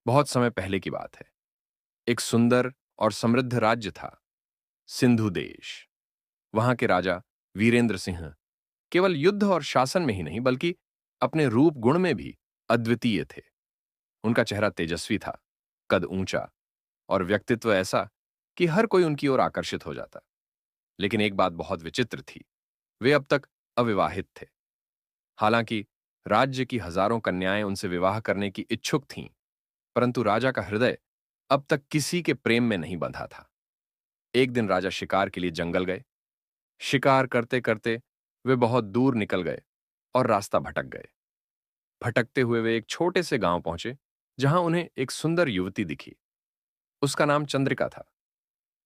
बहुत समय पहले की बात है। एक सुंदर और समृद्ध राज्य था, सिंधु देश। वहां के राजा वीरेंद्र सिंह केवल युद्ध और शासन में ही नहीं बल्कि अपने रूप गुण में भी अद्वितीय थे। उनका चेहरा तेजस्वी था, कद ऊंचा और व्यक्तित्व ऐसा कि हर कोई उनकी ओर आकर्षित हो जाता। लेकिन एक बात बहुत विचित्र थी, वे अब तक अविवाहित थे। हालांकि राज्य की हजारों कन्याएं उनसे विवाह करने की इच्छुक थीं, परंतु राजा का हृदय अब तक किसी के प्रेम में नहीं बंधा था। एक दिन राजा शिकार के लिए जंगल गए। शिकार करते करते वे बहुत दूर निकल गए और रास्ता भटक गए। भटकते हुए वे एक छोटे से गांव पहुंचे, जहां उन्हें एक सुंदर युवती दिखी। उसका नाम चंद्रिका था।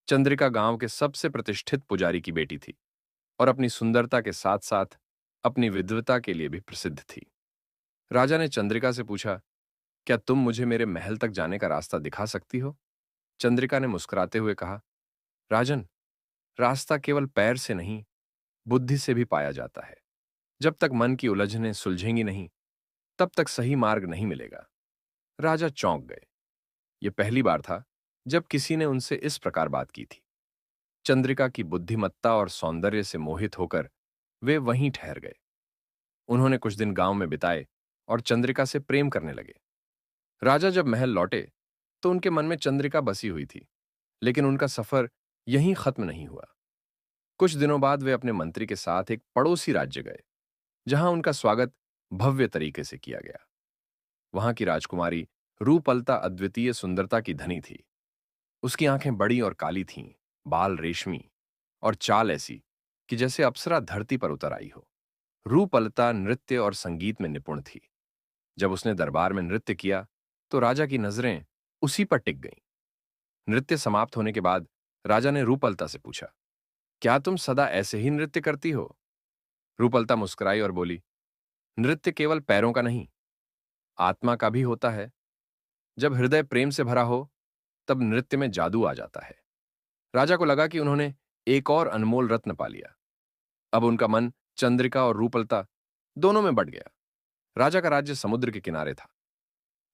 चंद्रिका गांव के सबसे प्रतिष्ठित पुजारी की बेटी थी और अपनी सुंदरता के साथ साथ अपनी विद्वता के लिए भी प्रसिद्ध थी। राजा ने चंद्रिका से पूछा, क्या तुम मुझे मेरे महल तक जाने का रास्ता दिखा सकती हो? चंद्रिका ने मुस्कुराते हुए कहा, राजन, रास्ता केवल पैर से नहीं, बुद्धि से भी पाया जाता है। जब तक मन की उलझनें सुलझेंगी नहीं, तब तक सही मार्ग नहीं मिलेगा। राजा चौंक गए। यह पहली बार था जब किसी ने उनसे इस प्रकार बात की थी। चंद्रिका की बुद्धिमत्ता और सौंदर्य से मोहित होकर वे वहीं ठहर गए। उन्होंने कुछ दिन गांव में बिताए और चंद्रिका से प्रेम करने लगे। राजा जब महल लौटे तो उनके मन में चंद्रिका बसी हुई थी, लेकिन उनका सफर यहीं खत्म नहीं हुआ। कुछ दिनों बाद वे अपने मंत्री के साथ एक पड़ोसी राज्य गए, जहां उनका स्वागत भव्य तरीके से किया गया। वहां की राजकुमारी रूपलता अद्वितीय सुंदरता की धनी थी। उसकी आंखें बड़ी और काली थीं, बाल रेशमी और चाल ऐसी कि जैसे अप्सरा धरती पर उतर आई हो। रूपलता नृत्य और संगीत में निपुण थी। जब उसने दरबार में नृत्य किया तो राजा की नजरें उसी पर टिक गईं। नृत्य समाप्त होने के बाद राजा ने रूपलता से पूछा, क्या तुम सदा ऐसे ही नृत्य करती हो? रूपलता मुस्कुराई और बोली, नृत्य केवल पैरों का नहीं, आत्मा का भी होता है। जब हृदय प्रेम से भरा हो, तब नृत्य में जादू आ जाता है। राजा को लगा कि उन्होंने एक और अनमोल रत्न पा लिया। अब उनका मन चंद्रिका और रूपलता दोनों में बट गया। राजा का राज्य समुद्र के किनारे था।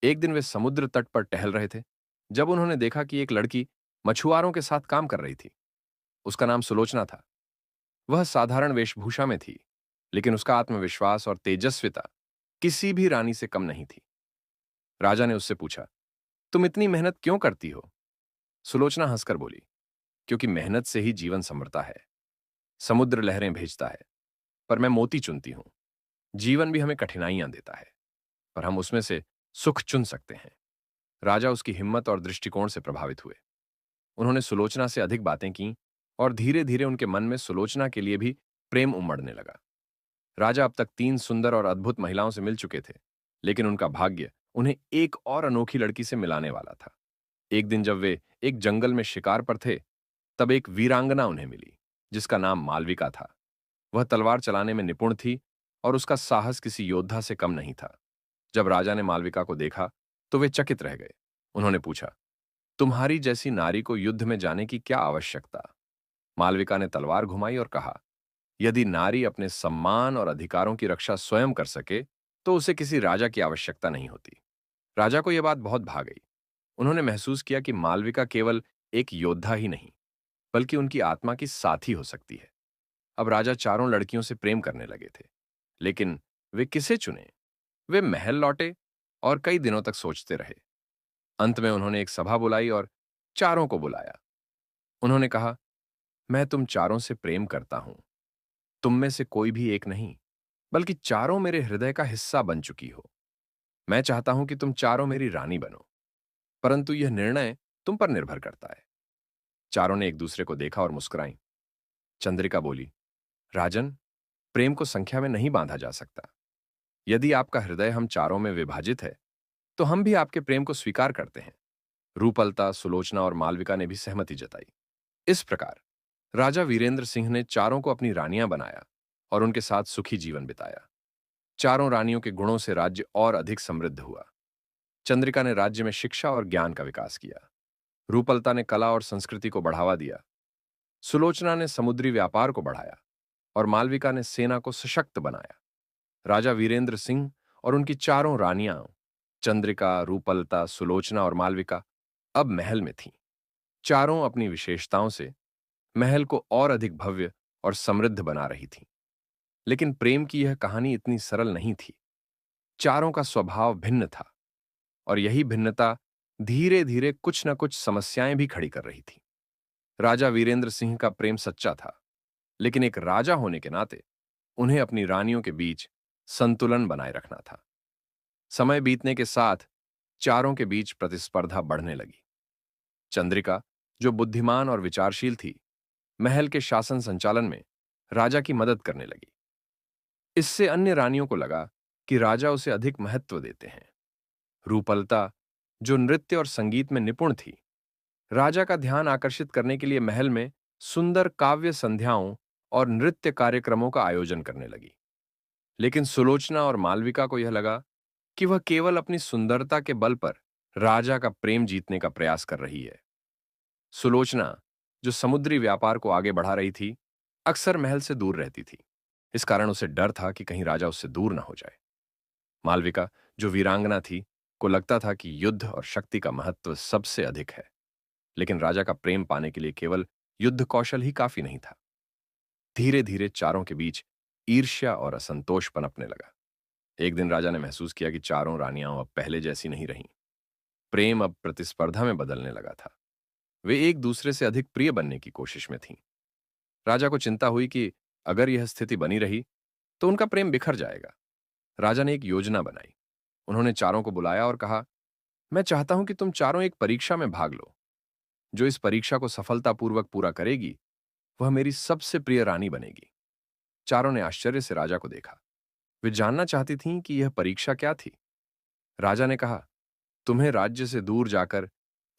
एक दिन वे समुद्र तट पर टहल रहे थे, जब उन्होंने देखा कि एक लड़की मछुआरों के साथ काम कर रही थी। उसका नाम सुलोचना था। वह साधारण वेशभूषा में थी, लेकिन उसका आत्मविश्वास और तेजस्विता किसी भी रानी से कम नहीं थी। राजा ने उससे पूछा, तुम इतनी मेहनत क्यों करती हो? सुलोचना हंसकर बोली, क्योंकि मेहनत से ही जीवन संवरता है। समुद्र लहरें भेजता है, पर मैं मोती चुनती हूं। जीवन भी हमें कठिनाइयां देता है, पर हम उसमें से सुख चुन सकते हैं। राजा उसकी हिम्मत और दृष्टिकोण से प्रभावित हुए। उन्होंने सुलोचना से अधिक बातें की और धीरे धीरे उनके मन में सुलोचना के लिए भी प्रेम उमड़ने लगा। राजा अब तक 3 सुंदर और अद्भुत महिलाओं से मिल चुके थे, लेकिन उनका भाग्य उन्हें एक और अनोखी लड़की से मिलाने वाला था। एक दिन जब वे एक जंगल में शिकार पर थे, तब एक वीरांगना उन्हें मिली, जिसका नाम मालविका था। वह तलवार चलाने में निपुण थी और उसका साहस किसी योद्धा से कम नहीं था। जब राजा ने मालविका को देखा, तो वे चकित रह गए। उन्होंने पूछा, तुम्हारी जैसी नारी को युद्ध में जाने की क्या आवश्यकता? मालविका ने तलवार घुमाई और कहा, यदि नारी अपने सम्मान और अधिकारों की रक्षा स्वयं कर सके, तो उसे किसी राजा की आवश्यकता नहीं होती। राजा को यह बात बहुत भा गई। उन्होंने महसूस किया कि मालविका केवल एक योद्धा ही नहीं, बल्कि उनकी आत्मा की साथी हो सकती है। अब राजा चारों लड़कियों से प्रेम करने लगे थे, लेकिन वे किसे चुने? वे महल लौटे और कई दिनों तक सोचते रहे। अंत में उन्होंने एक सभा बुलाई और चारों को बुलाया। उन्होंने कहा, मैं तुम चारों से प्रेम करता हूं। तुम में से कोई भी एक नहीं, बल्कि चारों मेरे हृदय का हिस्सा बन चुकी हो। मैं चाहता हूं कि तुम चारों मेरी रानी बनो, परंतु यह निर्णय तुम पर निर्भर करता है। चारों ने एक दूसरे को देखा और मुस्कुराई। चंद्रिका बोली, राजन, प्रेम को संख्या में नहीं बांधा जा सकता। यदि आपका हृदय हम चारों में विभाजित है, तो हम भी आपके प्रेम को स्वीकार करते हैं। रूपलता, सुलोचना और मालविका ने भी सहमति जताई। इस प्रकार राजा वीरेंद्र सिंह ने चारों को अपनी रानियां बनाया और उनके साथ सुखी जीवन बिताया। चारों रानियों के गुणों से राज्य और अधिक समृद्ध हुआ। चंद्रिका ने राज्य में शिक्षा और ज्ञान का विकास किया। रूपलता ने कला और संस्कृति को बढ़ावा दिया। सुलोचना ने समुद्री व्यापार को बढ़ाया और मालविका ने सेना को सशक्त बनाया। राजा वीरेंद्र सिंह और उनकी चारों रानियां चंद्रिका, रूपलता, सुलोचना और मालविका अब महल में थीं। चारों अपनी विशेषताओं से महल को और अधिक भव्य और समृद्ध बना रही थीं। लेकिन प्रेम की यह कहानी इतनी सरल नहीं थी। चारों का स्वभाव भिन्न था और यही भिन्नता धीरे धीरे कुछ न कुछ समस्याएं भी खड़ी कर रही थी। राजा वीरेंद्र सिंह का प्रेम सच्चा था, लेकिन एक राजा होने के नाते उन्हें अपनी रानियों के बीच संतुलन बनाए रखना था। समय बीतने के साथ चारों के बीच प्रतिस्पर्धा बढ़ने लगी। चंद्रिका, जो बुद्धिमान और विचारशील थी, महल के शासन संचालन में राजा की मदद करने लगी। इससे अन्य रानियों को लगा कि राजा उसे अधिक महत्व देते हैं। रूपलता, जो नृत्य और संगीत में निपुण थी, राजा का ध्यान आकर्षित करने के लिए महल में सुंदर काव्य संध्याओं और नृत्य कार्यक्रमों का आयोजन करने लगी। लेकिन सुलोचना और मालविका को यह लगा कि वह केवल अपनी सुंदरता के बल पर राजा का प्रेम जीतने का प्रयास कर रही है। सुलोचना, जो समुद्री व्यापार को आगे बढ़ा रही थी, अक्सर महल से दूर रहती थी। इस कारण उसे डर था कि कहीं राजा उससे दूर न हो जाए। मालविका, जो वीरांगना थी, को लगता था कि युद्ध और शक्ति का महत्व सबसे अधिक है। लेकिन राजा का प्रेम पाने के लिए केवल युद्ध कौशल ही काफी नहीं था। धीरे धीरे चारों के बीच ईर्ष्या और असंतोष पनपने लगा। एक दिन राजा ने महसूस किया कि चारों रानियां अब पहले जैसी नहीं रहीं। प्रेम अब प्रतिस्पर्धा में बदलने लगा था। वे एक दूसरे से अधिक प्रिय बनने की कोशिश में थीं। राजा को चिंता हुई कि अगर यह स्थिति बनी रही तो उनका प्रेम बिखर जाएगा। राजा ने एक योजना बनाई। उन्होंने चारों को बुलाया और कहा, मैं चाहता हूं कि तुम चारों एक परीक्षा में भाग लो। जो इस परीक्षा को सफलतापूर्वक पूरा करेगी, वह मेरी सबसे प्रिय रानी बनेगी। चारों ने आश्चर्य से राजा को देखा। वे जानना चाहती थीं कि यह परीक्षा क्या थी। राजा ने कहा, तुम्हें राज्य से दूर जाकर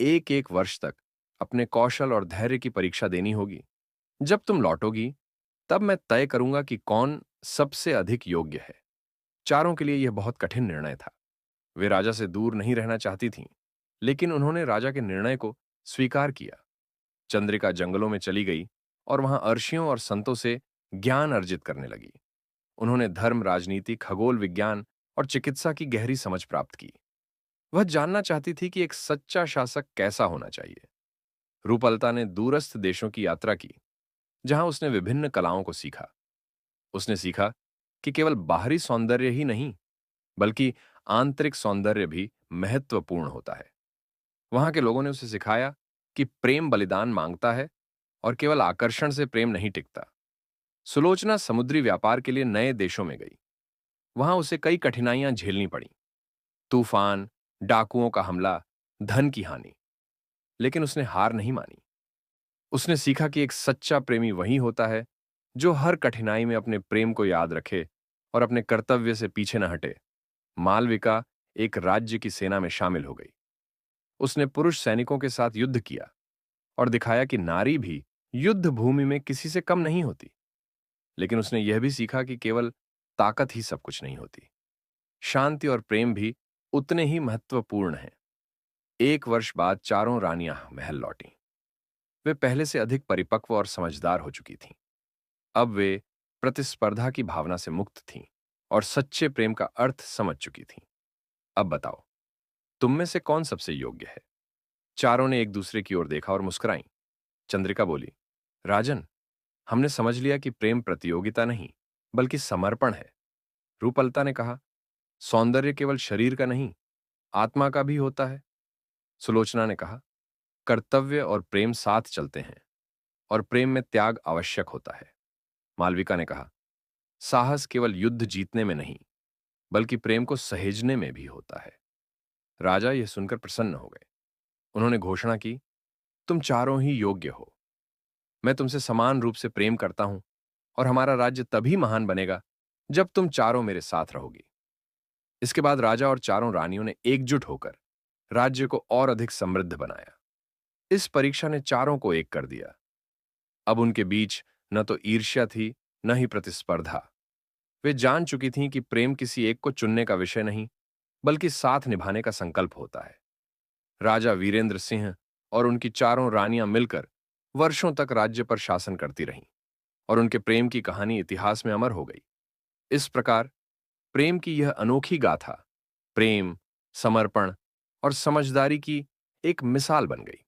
एक एक वर्ष तक अपने कौशल और धैर्य की परीक्षा देनी होगी। जब तुम लौटोगी, तब मैं तय करूंगा कि कौन सबसे अधिक योग्य है। चारों के लिए यह बहुत कठिन निर्णय था। वे राजा से दूर नहीं रहना चाहती थीं, लेकिन उन्होंने राजा के निर्णय को स्वीकार किया। चंद्रिका जंगलों में चली गई और वहां अर्षियों और संतों से ज्ञान अर्जित करने लगी। उन्होंने धर्म, राजनीति, खगोल विज्ञान और चिकित्सा की गहरी समझ प्राप्त की। वह जानना चाहती थी कि एक सच्चा शासक कैसा होना चाहिए। रूपलता ने दूरस्थ देशों की यात्रा की, जहां उसने विभिन्न कलाओं को सीखा। उसने सीखा कि केवल बाहरी सौंदर्य ही नहीं, बल्कि आंतरिक सौंदर्य भी महत्वपूर्ण होता है। वहां के लोगों ने उसे सिखाया कि प्रेम बलिदान मांगता है और केवल आकर्षण से प्रेम नहीं टिकता। सुलोचना समुद्री व्यापार के लिए नए देशों में गई। वहां उसे कई कठिनाइयां झेलनी पड़ी। तूफान, डाकुओं का हमला, धन की हानि। लेकिन उसने हार नहीं मानी। उसने सीखा कि एक सच्चा प्रेमी वही होता है जो हर कठिनाई में अपने प्रेम को याद रखे और अपने कर्तव्य से पीछे न हटे। मालविका एक राज्य की सेना में शामिल हो गई। उसने पुरुष सैनिकों के साथ युद्ध किया और दिखाया कि नारी भी युद्ध भूमि में किसी से कम नहीं होती। लेकिन उसने यह भी सीखा कि केवल ताकत ही सब कुछ नहीं होती। शांति और प्रेम भी उतने ही महत्वपूर्ण हैं। एक वर्ष बाद चारों रानियां महल लौटीं। वे पहले से अधिक परिपक्व और समझदार हो चुकी थीं। अब वे प्रतिस्पर्धा की भावना से मुक्त थीं और सच्चे प्रेम का अर्थ समझ चुकी थीं। अब बताओ, तुम में से कौन सबसे योग्य है? चारों ने एक दूसरे की ओर देखा और मुस्कुराईं। चंद्रिका बोली, राजन, हमने समझ लिया कि प्रेम प्रतियोगिता नहीं, बल्कि समर्पण है। रूपलता ने कहा, सौंदर्य केवल शरीर का नहीं, आत्मा का भी होता है। सुलोचना ने कहा, कर्तव्य और प्रेम साथ चलते हैं और प्रेम में त्याग आवश्यक होता है। मालविका ने कहा, साहस केवल युद्ध जीतने में नहीं, बल्कि प्रेम को सहेजने में भी होता है। राजा यह सुनकर प्रसन्न हो गए। उन्होंने घोषणा की, तुम चारों ही योग्य हो। मैं तुमसे समान रूप से प्रेम करता हूं और हमारा राज्य तभी महान बनेगा जब तुम चारों मेरे साथ रहोगी। इसके बाद राजा और चारों रानियों ने एकजुट होकर राज्य को और अधिक समृद्ध बनाया। इस परीक्षा ने चारों को एक कर दिया। अब उनके बीच न तो ईर्ष्या थी, न ही प्रतिस्पर्धा। वे जान चुकी थीं कि प्रेम किसी एक को चुनने का विषय नहीं, बल्कि साथ निभाने का संकल्प होता है। राजा वीरेंद्र सिंह और उनकी चारों रानियां मिलकर वर्षों तक राज्य पर शासन करती रहीं और उनके प्रेम की कहानी इतिहास में अमर हो गई। इस प्रकार प्रेम की यह अनोखी गाथा, प्रेम, समर्पण और समझदारी की एक मिसाल बन गई।